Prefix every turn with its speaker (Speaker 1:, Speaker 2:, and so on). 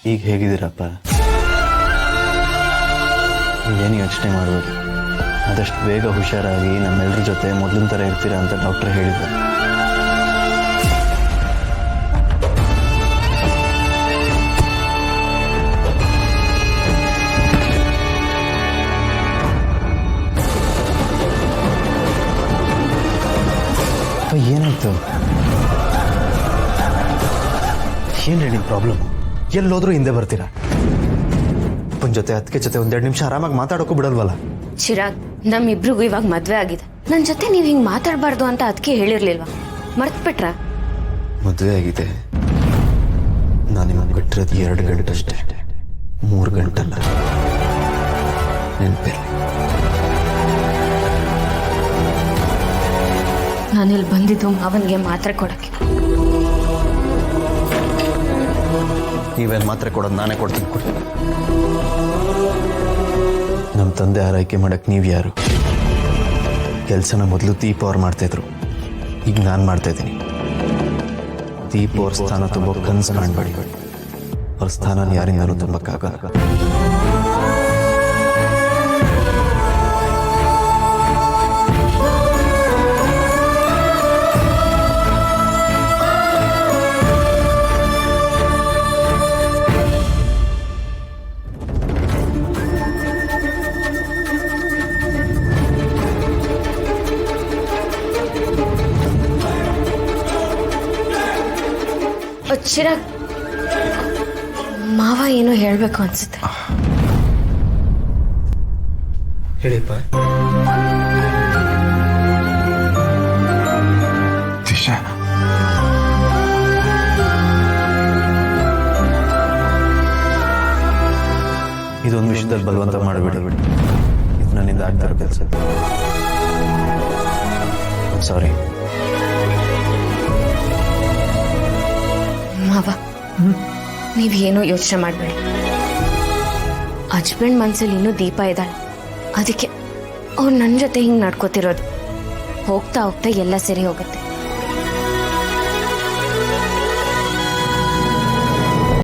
Speaker 1: ಈಗ ಹೇಗಿದ್ದೀರಪ್ಪ? ಏನು ಯೋಚನೆ ಮಾಡಬೇಡಿ, ಆದಷ್ಟು ಬೇಗ ಹುಷಾರಾಗಿ ನಮ್ಮೆಲ್ಲರ ಜೊತೆ ಮೊದಲಿನ ಥರ ಇರ್ತೀರಾ ಅಂತ ಡಾಕ್ಟರ್ ಹೇಳಿದ್ರು. ಏನಾಯ್ತು? ಏನು ಹೇಳಿ ಪ್ರಾಬ್ಲಮ್? ಎಲ್ಲೋದ್ರೂ ಹಿಂದೆ ಬರ್ತೀರಾ? ಅಪ್ಪನ ಜೊತೆ ಅದಕ್ಕೆ ಜೊತೆ ಒಂದೆರಡು ನಿಮಿಷ ಆರಾಮಾಗಿ ಮಾತಾಡೋಕ್ಕೂ ಬಿಡಲ್ವಲ್ಲ?
Speaker 2: ಚಿರಾಗ್, ನಮ್ಮಿಬ್ರಿಗೂ ಇವಾಗ ಮದ್ವೆ ಆಗಿದೆ. ನನ್ನ ಜೊತೆ ನೀವು ಹಿಂಗೆ ಮಾತಾಡಬಾರ್ದು ಅಂತ ಅದಕ್ಕೆ ಹೇಳಿರ್ಲಿಲ್ವಾ? ಮರ್ತ್ಬಿಟ್ರ?
Speaker 1: ಮದುವೆ ಆಗಿದೆ. ನಾನು ನಿಮಗೆ ಬಿಟ್ಟಿರೋದು 2 ಗಂಟೆ ಅಷ್ಟೇ, 3 ಗಂಟಲ್ಲ. ನೆನಪಿರಲಿ.
Speaker 2: ನಾನಿಲ್ಲಿ ಬಂದಿದ್ದು ಅವನಿಗೆ ಮಾತ್ರೆ ಕೊಡಕ್ಕೆ.
Speaker 1: ನೀವೇನು ಮಾತ್ರೆ ಕೊಡೋದು? ನಾನೇ ಕೊಡ್ತೀನಿ, ಕೊಡಿ. ನಮ್ಮ ತಂದೆ ಆರೈಕೆ ಮಾಡಕ್ಕೆ ನೀವು ಯಾರು? ಕೆಲಸನ ಮೊದಲು ದೀಪ ಅವ್ರು ಮಾಡ್ತಾಯಿದ್ರು, ಈಗ ನಾನು ಮಾಡ್ತಾಯಿದ್ದೀನಿ. ದೀಪ ಅವ್ರ ಸ್ಥಾನ ತುಂಬ ಕನಸು ಕಾಣಬೇಡಿ. ಅವ್ರ ಸ್ಥಾನ ಯಾರಿಂದಲೂ ತುಂಬಕ್ಕಾಗಲ್ಲ.
Speaker 2: ಚಿರಾಗ್, ಮಾವ ಏನೋ ಹೇಳ್ಬೇಕು ಅನ್ಸುತ್ತೆ.
Speaker 1: ಹೇಳಿಪ್ಪ. ದಿಶಾ, ಇದೊಂದು ವಿಷಯದಲ್ಲಿ ಬಲವಂತ ಮಾಡಬೇಡಿ. ಇದು ನನ್ನಿಂದ ಆಗ್ತಾರೋ ಕೆಲಸ. ಸಾರಿ
Speaker 2: ಮಾವ, ನೀವೇನೋ ಯೋಚನೆ ಮಾಡಬೇಡಿ. ಹಸ್ಬೆಂಡ್ ಮನ್ಸಲ್ಲಿ ಇನ್ನೂ ದೀಪ ಇದ್ದಾಳೆ, ಅದಕ್ಕೆ ಅವ್ರು ನನ್ನ ಜೊತೆ ಹಿಂಗೆ ನಡ್ಕೋತಿರೋದು. ಹೋಗ್ತಾ ಹೋಗ್ತಾ ಎಲ್ಲ ಸರಿ ಹೋಗುತ್ತೆ.